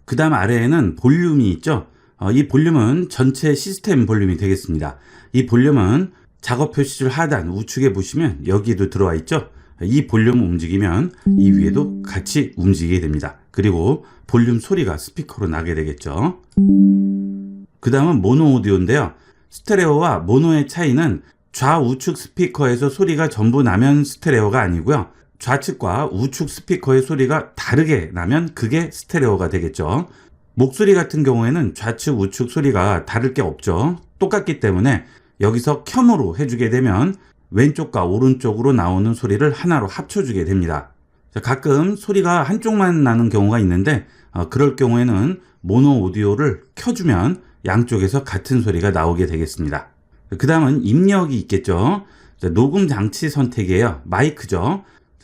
그 다음 아래에는 볼륨이 있죠. 이 볼륨은 전체 시스템 볼륨이 되겠습니다. 이 볼륨은 작업 표시줄 하단 우측에 보시면 여기에도 들어와 있죠. 이 볼륨을 움직이면 이 위에도 같이 움직이게 됩니다. 그리고 볼륨 소리가 스피커로 나게 되겠죠. 그 다음은 모노 오디오인데요. 스테레오와 모노의 차이는 좌우측 스피커에서 소리가 전부 나면 스테레오가 아니고요. 좌측과 우측 스피커의 소리가 다르게 나면 그게 스테레오가 되겠죠. 목소리 같은 경우에는 좌측 우측 소리가 다를 게 없죠. 똑같기 때문에 여기서 켬으로 해주게 되면 왼쪽과 오른쪽으로 나오는 소리를 하나로 합쳐주게 됩니다. 가끔 소리가 한쪽만 나는 경우가 있는데 그럴 경우에는 모노 오디오를 켜주면 양쪽에서 같은 소리가 나오게 되겠습니다. 그 다음은 입력이 있겠죠. 녹음 장치 선택이에요. 마이크죠.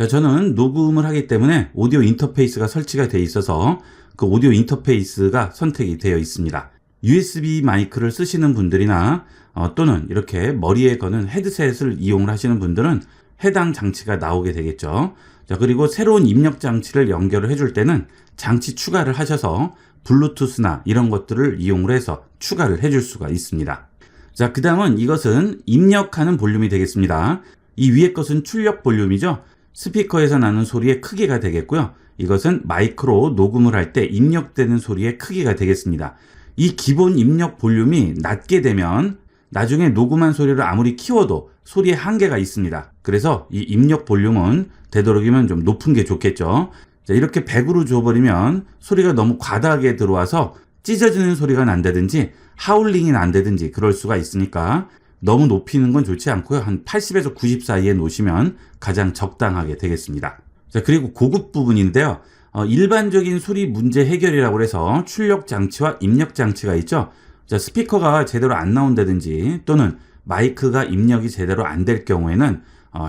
저는 녹음을 하기 때문에 오디오 인터페이스가 설치가 되어 있어서 그 오디오 인터페이스가 선택이 되어 있습니다. USB 마이크를 쓰시는 분들이나 또는 이렇게 머리에 거는 헤드셋을 이용을 하시는 분들은 해당 장치가 나오게 되겠죠. 자, 그리고 새로운 입력 장치를 연결을 해줄 때는 장치 추가를 하셔서 블루투스나 이런 것들을 이용을 해서 추가를 해줄 수가 있습니다. 자, 그 다음은 이것은 입력하는 볼륨이 되겠습니다. 이 위에 것은 출력 볼륨이죠. 스피커에서 나는 소리의 크기가 되겠고요. 이것은 마이크로 녹음을 할 때 입력되는 소리의 크기가 되겠습니다. 이 기본 입력 볼륨이 낮게 되면 나중에 녹음한 소리를 아무리 키워도 소리에 한계가 있습니다. 그래서 이 입력 볼륨은 되도록이면 좀 높은 게 좋겠죠. 자, 이렇게 100으로 줘버리면 소리가 너무 과다하게 들어와서 찢어지는 소리가 난다든지 하울링이 난다든지 그럴 수가 있으니까 너무 높이는 건 좋지 않고요. 한 80에서 90 사이에 놓으시면 가장 적당하게 되겠습니다. 자, 그리고 고급 부분인데요. 일반적인 소리 문제 해결이라고 해서 출력 장치와 입력 장치가 있죠. 자, 스피커가 제대로 안 나온다든지 또는 마이크가 입력이 제대로 안 될 경우에는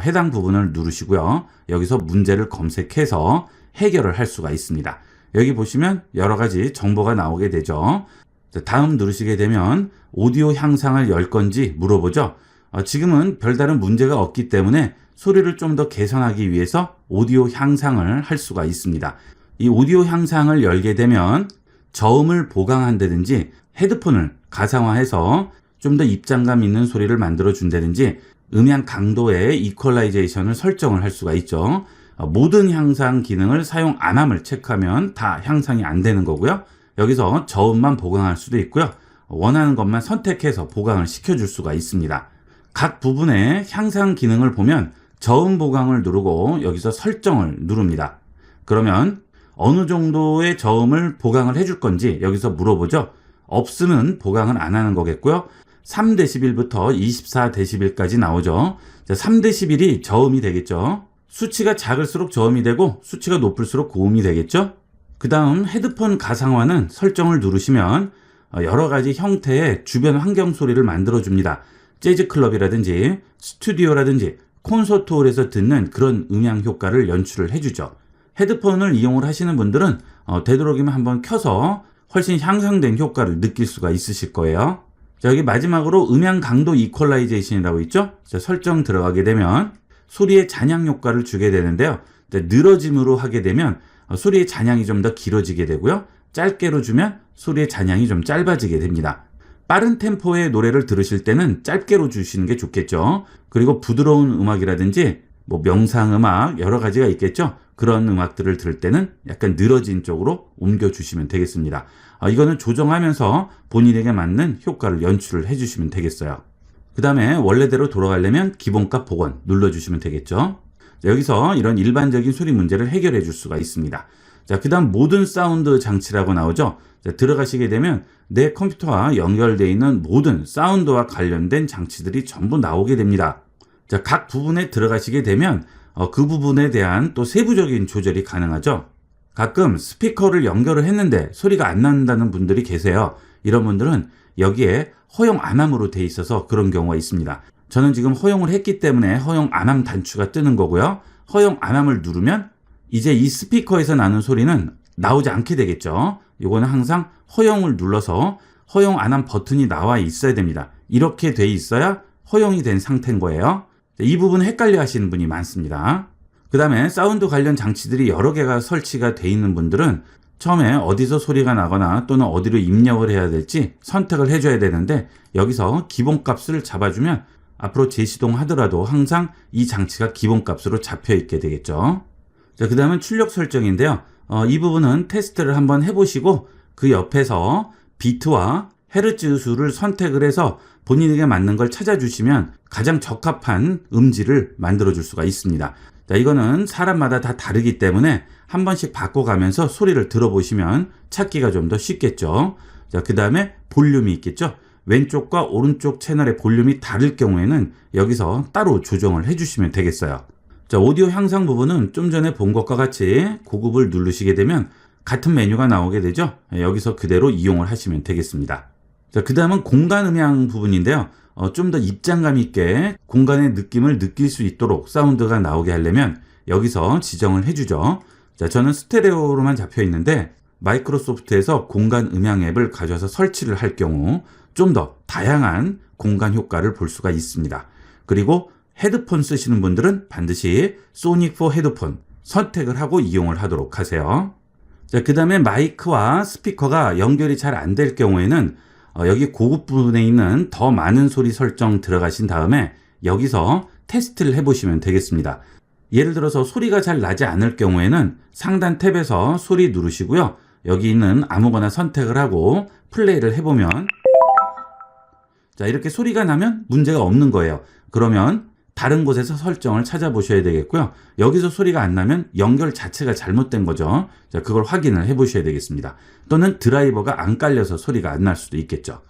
해당 부분을 누르시고요. 여기서 문제를 검색해서 해결을 할 수가 있습니다. 여기 보시면 여러 가지 정보가 나오게 되죠. 자, 다음 누르시게 되면 오디오 향상을 열 건지 물어보죠. 지금은 별다른 문제가 없기 때문에 소리를 좀 더 개선하기 위해서 오디오 향상을 할 수가 있습니다. 이 오디오 향상을 열게 되면 저음을 보강한다든지 헤드폰을 가상화해서 좀 더 입장감 있는 소리를 만들어 준다든지 음향 강도의 이퀄라이제이션을 설정을 할 수가 있죠. 모든 향상 기능을 사용 안 함을 체크하면 다 향상이 안 되는 거고요. 여기서 저음만 보강할 수도 있고요. 원하는 것만 선택해서 보강을 시켜줄 수가 있습니다. 각 부분의 향상 기능을 보면 저음 보강을 누르고 여기서 설정을 누릅니다. 그러면 어느 정도의 저음을 보강을 해줄 건지 여기서 물어보죠. 없으면 보강은 안 하는 거겠고요. 3dB부터 24dB까지 나오죠. 3dB이 저음이 되겠죠. 수치가 작을수록 저음이 되고 수치가 높을수록 고음이 되겠죠. 그 다음 헤드폰 가상화는 설정을 누르시면 여러 가지 형태의 주변 환경 소리를 만들어 줍니다. 재즈 클럽이라든지 스튜디오라든지 콘서트홀에서 듣는 그런 음향 효과를 연출을 해주죠. 헤드폰을 이용을 하시는 분들은 되도록이면 한번 켜서 훨씬 향상된 효과를 느낄 수가 있으실 거예요. 자, 여기 마지막으로 음향 강도 이퀄라이제이션이라고 있죠. 자, 설정 들어가게 되면 소리의 잔향 효과를 주게 되는데요. 늘어짐으로 하게 되면 소리의 잔향이 좀 더 길어지게 되고요. 짧게로 주면 소리의 잔향이 좀 짧아지게 됩니다. 빠른 템포의 노래를 들으실 때는 짧게로 주시는 게 좋겠죠. 그리고 부드러운 음악이라든지 뭐 명상음악 여러 가지가 있겠죠. 그런 음악들을 들을 때는 약간 늘어진 쪽으로 옮겨주시면 되겠습니다. 이거는 조정하면서 본인에게 맞는 효과를 연출을 해주시면 되겠어요. 그 다음에 원래대로 돌아가려면 기본값 복원 눌러주시면 되겠죠. 자, 여기서 이런 일반적인 소리 문제를 해결해 줄 수가 있습니다. 자, 그 다음 모든 사운드 장치라고 나오죠. 자, 들어가시게 되면 내 컴퓨터와 연결되어 있는 모든 사운드와 관련된 장치들이 전부 나오게 됩니다. 자, 각 부분에 들어가시게 되면 그 부분에 대한 또 세부적인 조절이 가능하죠. 가끔 스피커를 연결을 했는데 소리가 안 난다는 분들이 계세요. 이런 분들은 여기에 허용 안함으로 돼 있어서 그런 경우가 있습니다. 저는 지금 허용을 했기 때문에 허용 안함 단추가 뜨는 거고요. 허용 안함을 누르면 이제 이 스피커에서 나는 소리는 나오지 않게 되겠죠. 이거는 항상 허용을 눌러서 허용 안함 버튼이 나와 있어야 됩니다. 이렇게 돼 있어야 허용이 된 상태인 거예요. 이 부분 헷갈려 하시는 분이 많습니다. 그 다음에 사운드 관련 장치들이 여러 개가 설치가 돼 있는 분들은 처음에 어디서 소리가 나거나 또는 어디로 입력을 해야 될지 선택을 해줘야 되는데 여기서 기본값을 잡아주면 앞으로 재시동하더라도 항상 이 장치가 기본값으로 잡혀 있게 되겠죠. 자, 그 다음은 출력 설정인데요. 이 부분은 테스트를 한번 해보시고 그 옆에서 비트와 헤르츠 수를 선택을 해서 본인에게 맞는 걸 찾아주시면 가장 적합한 음질을 만들어줄 수가 있습니다. 자, 이거는 사람마다 다 다르기 때문에 한 번씩 바꿔가면서 소리를 들어보시면 찾기가 좀 더 쉽겠죠. 자, 그 다음에 볼륨이 있겠죠. 왼쪽과 오른쪽 채널의 볼륨이 다를 경우에는 여기서 따로 조정을 해주시면 되겠어요. 자, 오디오 향상 부분은 좀 전에 본 것과 같이 고급을 누르시게 되면 같은 메뉴가 나오게 되죠. 여기서 그대로 이용을 하시면 되겠습니다. 자, 그 다음은 공간 음향 부분인데요. 좀 더 입장감 있게 공간의 느낌을 느낄 수 있도록 사운드가 나오게 하려면 여기서 지정을 해주죠. 자, 저는 스테레오로만 잡혀 있는데 마이크로소프트에서 공간 음향 앱을 가져와서 설치를 할 경우 좀 더 다양한 공간 효과를 볼 수가 있습니다. 그리고 헤드폰 쓰시는 분들은 반드시 소닉4 헤드폰 선택을 하고 이용을 하도록 하세요. 자, 그 다음에 마이크와 스피커가 연결이 잘 안 될 경우에는 여기 고급 부분에 있는 더 많은 소리 설정 들어가신 다음에 여기서 테스트를 해보시면 되겠습니다. 예를 들어서 소리가 잘 나지 않을 경우에는 상단 탭에서 소리 누르시고요. 여기 있는 아무거나 선택을 하고 플레이를 해보면 자, 이렇게 소리가 나면 문제가 없는 거예요. 그러면 다른 곳에서 설정을 찾아보셔야 되겠고요. 여기서 소리가 안 나면 연결 자체가 잘못된 거죠. 자, 그걸 확인을 해 보셔야 되겠습니다. 또는 드라이버가 안 깔려서 소리가 안 날 수도 있겠죠.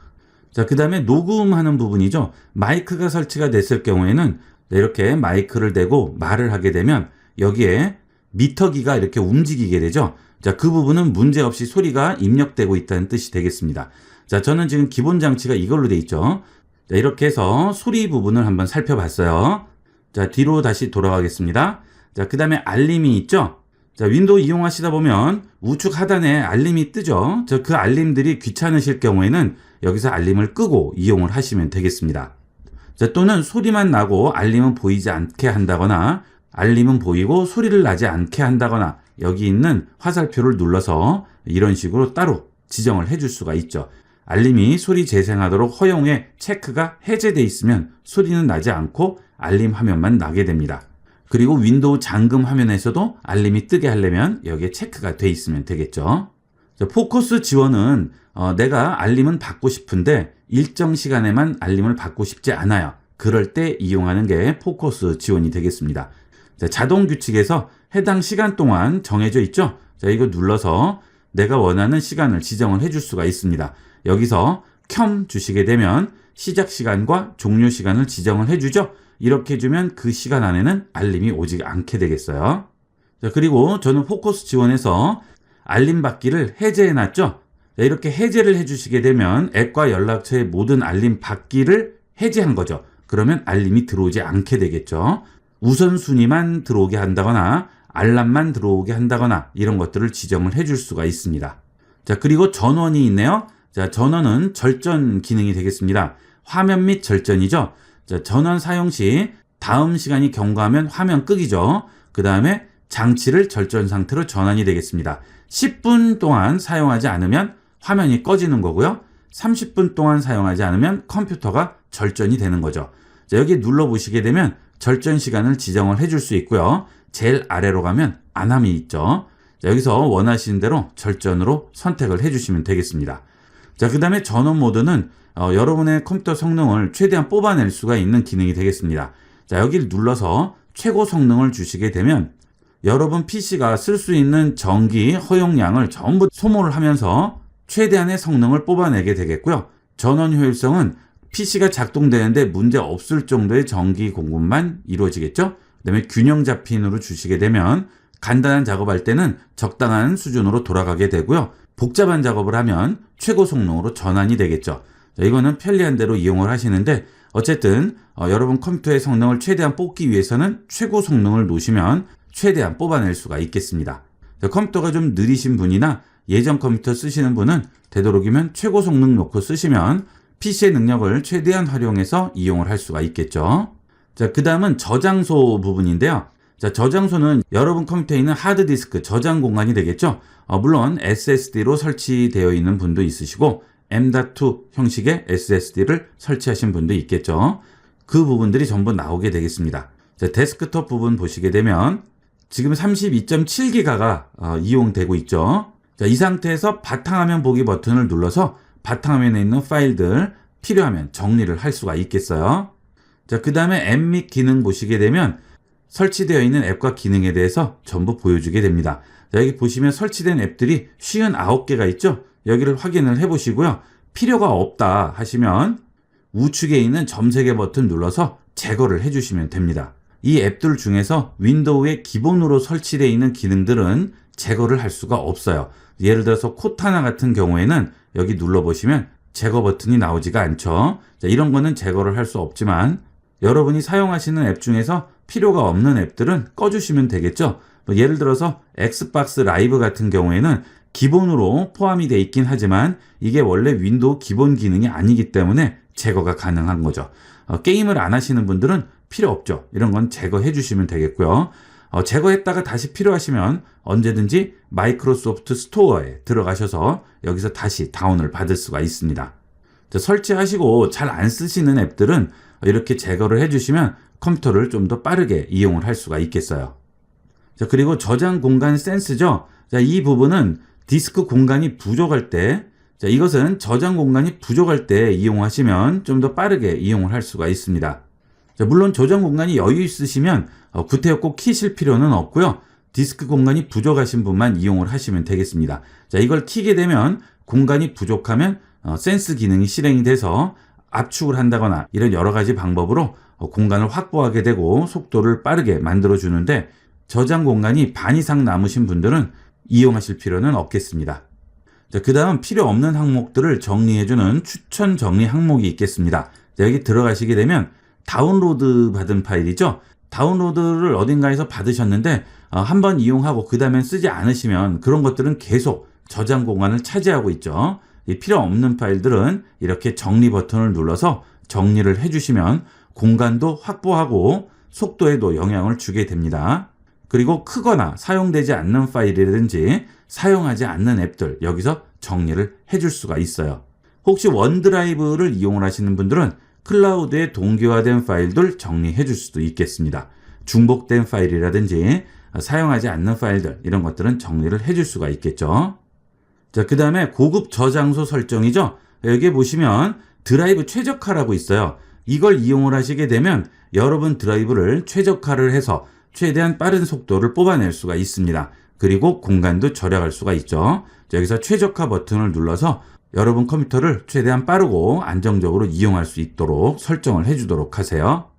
자, 그 다음에 녹음하는 부분이죠. 마이크가 설치가 됐을 경우에는 이렇게 마이크를 대고 말을 하게 되면 여기에 미터기가 이렇게 움직이게 되죠. 자, 그 부분은 문제없이 소리가 입력되고 있다는 뜻이 되겠습니다. 자, 저는 지금 기본 장치가 이걸로 돼 있죠. 자, 이렇게 해서 소리 부분을 한번 살펴봤어요. 자, 뒤로 다시 돌아가겠습니다. 자, 그 다음에 알림이 있죠. 자, 윈도우 이용하시다 보면 우측 하단에 알림이 뜨죠. 그 알림들이 귀찮으실 경우에는 여기서 알림을 끄고 이용을 하시면 되겠습니다. 자, 또는 소리만 나고 알림은 보이지 않게 한다거나 알림은 보이고 소리를 나지 않게 한다거나 여기 있는 화살표를 눌러서 이런 식으로 따로 지정을 해줄 수가 있죠. 알림이 소리 재생하도록 허용에 체크가 해제되어 있으면 소리는 나지 않고 알림 화면만 나게 됩니다. 그리고 윈도우 잠금 화면에서도 알림이 뜨게 하려면 여기에 체크가 돼 있으면 되겠죠. 자, 포커스 지원은 내가 알림은 받고 싶은데 일정 시간에만 알림을 받고 싶지 않아요. 그럴 때 이용하는 게 포커스 지원이 되겠습니다. 자, 자동 규칙에서 해당 시간 동안 정해져 있죠. 자, 이거 눌러서 내가 원하는 시간을 지정을 해줄 수가 있습니다. 여기서 켬 주시게 되면 시작 시간과 종료 시간을 지정을 해주죠. 이렇게 해주면 그 시간 안에는 알림이 오지 않게 되겠어요. 자, 그리고 저는 포커스 지원에서 알림 받기를 해제해놨죠. 자, 이렇게 해제를 해주시게 되면 앱과 연락처의 모든 알림 받기를 해제한 거죠. 그러면 알림이 들어오지 않게 되겠죠. 우선순위만 들어오게 한다거나 알람만 들어오게 한다거나 이런 것들을 지정을 해줄 수가 있습니다. 자, 그리고 전원이 있네요. 자, 전원은 절전 기능이 되겠습니다. 화면 및 절전이죠. 자, 전원 사용 시 다음 시간이 경과하면 화면 끄기죠. 그 다음에 장치를 절전 상태로 전환이 되겠습니다. 10분 동안 사용하지 않으면 화면이 꺼지는 거고요. 30분 동안 사용하지 않으면 컴퓨터가 절전이 되는 거죠. 자, 여기 눌러보시게 되면 절전 시간을 지정을 해줄 수 있고요. 제일 아래로 가면 안함이 있죠. 자, 여기서 원하시는 대로 절전으로 선택을 해주시면 되겠습니다. 자, 그 다음에 전원 모드는 여러분의 컴퓨터 성능을 최대한 뽑아낼 수가 있는 기능이 되겠습니다. 자, 여기를 눌러서 최고 성능을 주시게 되면 여러분 PC가 쓸 수 있는 전기 허용량을 전부 소모를 하면서 최대한의 성능을 뽑아내게 되겠고요. 전원 효율성은 PC가 작동되는데 문제 없을 정도의 전기 공급만 이루어지겠죠. 그 다음에 균형 잡힌으로 주시게 되면 간단한 작업할 때는 적당한 수준으로 돌아가게 되고요. 복잡한 작업을 하면 최고 성능으로 전환이 되겠죠. 자, 이거는 편리한 대로 이용을 하시는데 어쨌든 여러분 컴퓨터의 성능을 최대한 뽑기 위해서는 최고 성능을 놓으시면 최대한 뽑아낼 수가 있겠습니다. 자, 컴퓨터가 좀 느리신 분이나 예전 컴퓨터 쓰시는 분은 되도록이면 최고 성능 놓고 쓰시면 PC의 능력을 최대한 활용해서 이용을 할 수가 있겠죠. 자, 그 다음은 저장소 부분인데요. 자, 저장소는 여러분 컴퓨터에 있는 하드디스크 저장 공간이 되겠죠. 물론 SSD로 설치되어 있는 분도 있으시고 M.2 형식의 SSD를 설치하신 분도 있겠죠. 그 부분들이 전부 나오게 되겠습니다. 자, 데스크톱 부분 보시게 되면 지금 32.7기가가 이용되고 있죠. 자, 이 상태에서 바탕화면 보기 버튼을 눌러서 바탕화면에 있는 파일들 필요하면 정리를 할 수가 있겠어요. 자, 그 다음에 앱 및 기능 보시게 되면 설치되어 있는 앱과 기능에 대해서 전부 보여주게 됩니다. 자, 여기 보시면 설치된 앱들이 59개가 있죠. 여기를 확인을 해 보시고요. 필요가 없다 하시면 우측에 있는 점 3개 버튼 눌러서 제거를 해 주시면 됩니다. 이 앱들 중에서 윈도우에 기본으로 설치되어 있는 기능들은 제거를 할 수가 없어요. 예를 들어서 코타나 같은 경우에는 여기 눌러보시면 제거 버튼이 나오지가 않죠. 자, 이런 거는 제거를 할 수 없지만 여러분이 사용하시는 앱 중에서 필요가 없는 앱들은 꺼주시면 되겠죠. 예를 들어서 엑스박스 라이브 같은 경우에는 기본으로 포함이 되어 있긴 하지만 이게 원래 윈도우 기본 기능이 아니기 때문에 제거가 가능한 거죠. 게임을 안 하시는 분들은 필요 없죠. 이런 건 제거해 주시면 되겠고요. 제거했다가 다시 필요하시면 언제든지 마이크로소프트 스토어에 들어가셔서 여기서 다시 다운을 받을 수가 있습니다. 자, 설치하시고 잘 안 쓰시는 앱들은 이렇게 제거를 해주시면 컴퓨터를 좀 더 빠르게 이용을 할 수가 있겠어요. 자, 그리고 저장 공간 센스죠. 자, 이 부분은 디스크 공간이 부족할 때, 자, 이것은 저장 공간이 부족할 때 이용하시면 좀 더 빠르게 이용을 할 수가 있습니다. 자, 물론 저장 공간이 여유 있으시면 구태여 꼭 키실 필요는 없고요. 디스크 공간이 부족하신 분만 이용을 하시면 되겠습니다. 자, 이걸 키게 되면 공간이 부족하면 센스 기능이 실행이 돼서 압축을 한다거나 이런 여러 가지 방법으로 공간을 확보하게 되고 속도를 빠르게 만들어 주는데, 저장 공간이 반 이상 남으신 분들은 이용하실 필요는 없겠습니다. 자, 그 다음 필요 없는 항목들을 정리해주는 추천 정리 항목이 있겠습니다. 자, 여기 들어가시게 되면 다운로드 받은 파일이죠. 다운로드를 어딘가에서 받으셨는데 한번 이용하고 그 다음엔 쓰지 않으시면 그런 것들은 계속 저장 공간을 차지하고 있죠. 이 필요 없는 파일들은 이렇게 정리 버튼을 눌러서 정리를 해주시면 공간도 확보하고 속도에도 영향을 주게 됩니다. 그리고 크거나 사용되지 않는 파일이라든지 사용하지 않는 앱들 여기서 정리를 해줄 수가 있어요. 혹시 원드라이브를 이용을 하시는 분들은 클라우드에 동기화된 파일들 정리해 줄 수도 있겠습니다. 중복된 파일이라든지 사용하지 않는 파일들 이런 것들은 정리를 해줄 수가 있겠죠. 자, 그 다음에 고급 저장소 설정이죠. 여기에 보시면 드라이브 최적화라고 있어요. 이걸 이용을 하시게 되면 여러분 드라이브를 최적화를 해서 최대한 빠른 속도를 뽑아낼 수가 있습니다. 그리고 공간도 절약할 수가 있죠. 자, 여기서 최적화 버튼을 눌러서 여러분 컴퓨터를 최대한 빠르고 안정적으로 이용할 수 있도록 설정을 해주도록 하세요.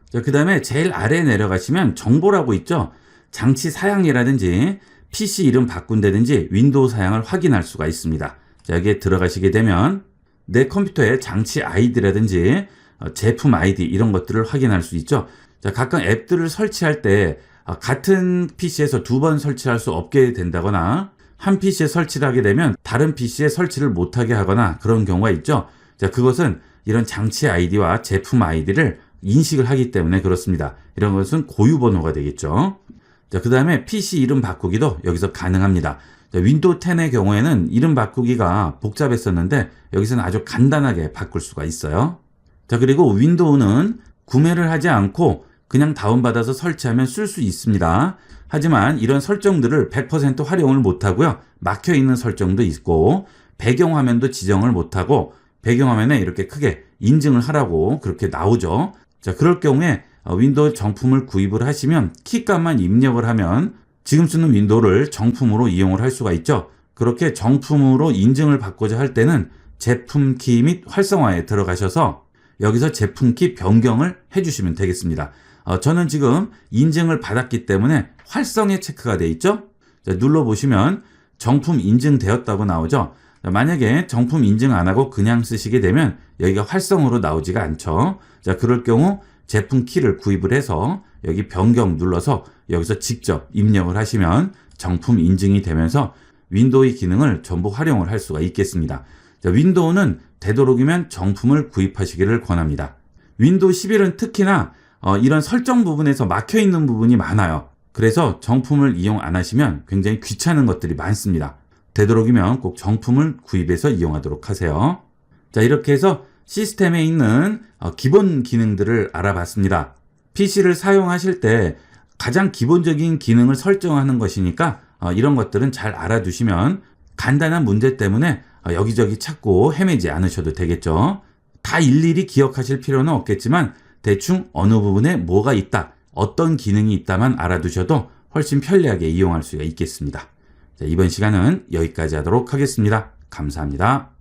자, 그 다음에 제일 아래에 내려가시면 정보라고 있죠. 장치 사양이라든지 PC 이름 바꾼다든지 윈도우 사양을 확인할 수가 있습니다. 자, 여기에 들어가시게 되면 내 컴퓨터의 장치 아이디라든지 제품 아이디 이런 것들을 확인할 수 있죠. 자, 각각 앱들을 설치할 때 같은 PC에서 두 번 설치할 수 없게 된다거나 한 PC에 설치를 하게 되면 다른 PC에 설치를 못하게 하거나 그런 경우가 있죠. 자, 그것은 이런 장치 아이디와 제품 아이디를 인식을 하기 때문에 그렇습니다. 이런 것은 고유 번호가 되겠죠. 자, 그 다음에 PC 이름 바꾸기도 여기서 가능합니다. 자, 윈도우 10의 경우에는 이름 바꾸기가 복잡했었는데 여기서는 아주 간단하게 바꿀 수가 있어요. 자, 그리고 윈도우는 구매를 하지 않고 그냥 다운받아서 설치하면 쓸 수 있습니다. 하지만 이런 설정들을 100% 활용을 못하고요. 막혀있는 설정도 있고 배경화면도 지정을 못하고 배경화면에 이렇게 크게 인증을 하라고 그렇게 나오죠. 자, 그럴 경우에 윈도우 정품을 구입을 하시면 키값만 입력을 하면 지금 쓰는 윈도우를 정품으로 이용을 할 수가 있죠. 그렇게 정품으로 인증을 받고자 할 때는 제품 키 및 활성화에 들어가셔서 여기서 제품 키 변경을 해주시면 되겠습니다. 저는 지금 인증을 받았기 때문에 활성에 체크가 되어 있죠. 자, 눌러보시면 정품 인증되었다고 나오죠. 자, 만약에 정품 인증 안 하고 그냥 쓰시게 되면 여기가 활성으로 나오지가 않죠. 자, 그럴 경우 제품 키를 구입을 해서 여기 변경 눌러서 여기서 직접 입력을 하시면 정품 인증이 되면서 윈도우의 기능을 전부 활용을 할 수가 있겠습니다. 자, 윈도우는 되도록이면 정품을 구입하시기를 권합니다. 윈도우 11은 특히나 이런 설정 부분에서 막혀있는 부분이 많아요. 그래서 정품을 이용 안 하시면 굉장히 귀찮은 것들이 많습니다. 되도록이면 꼭 정품을 구입해서 이용하도록 하세요. 자, 이렇게 해서 시스템에 있는 기본 기능들을 알아봤습니다. PC를 사용하실 때 가장 기본적인 기능을 설정하는 것이니까 이런 것들은 잘 알아두시면 간단한 문제 때문에 여기저기 찾고 헤매지 않으셔도 되겠죠. 다 일일이 기억하실 필요는 없겠지만 대충 어느 부분에 뭐가 있다, 어떤 기능이 있다만 알아두셔도 훨씬 편리하게 이용할 수가 있겠습니다. 자, 이번 시간은 여기까지 하도록 하겠습니다. 감사합니다.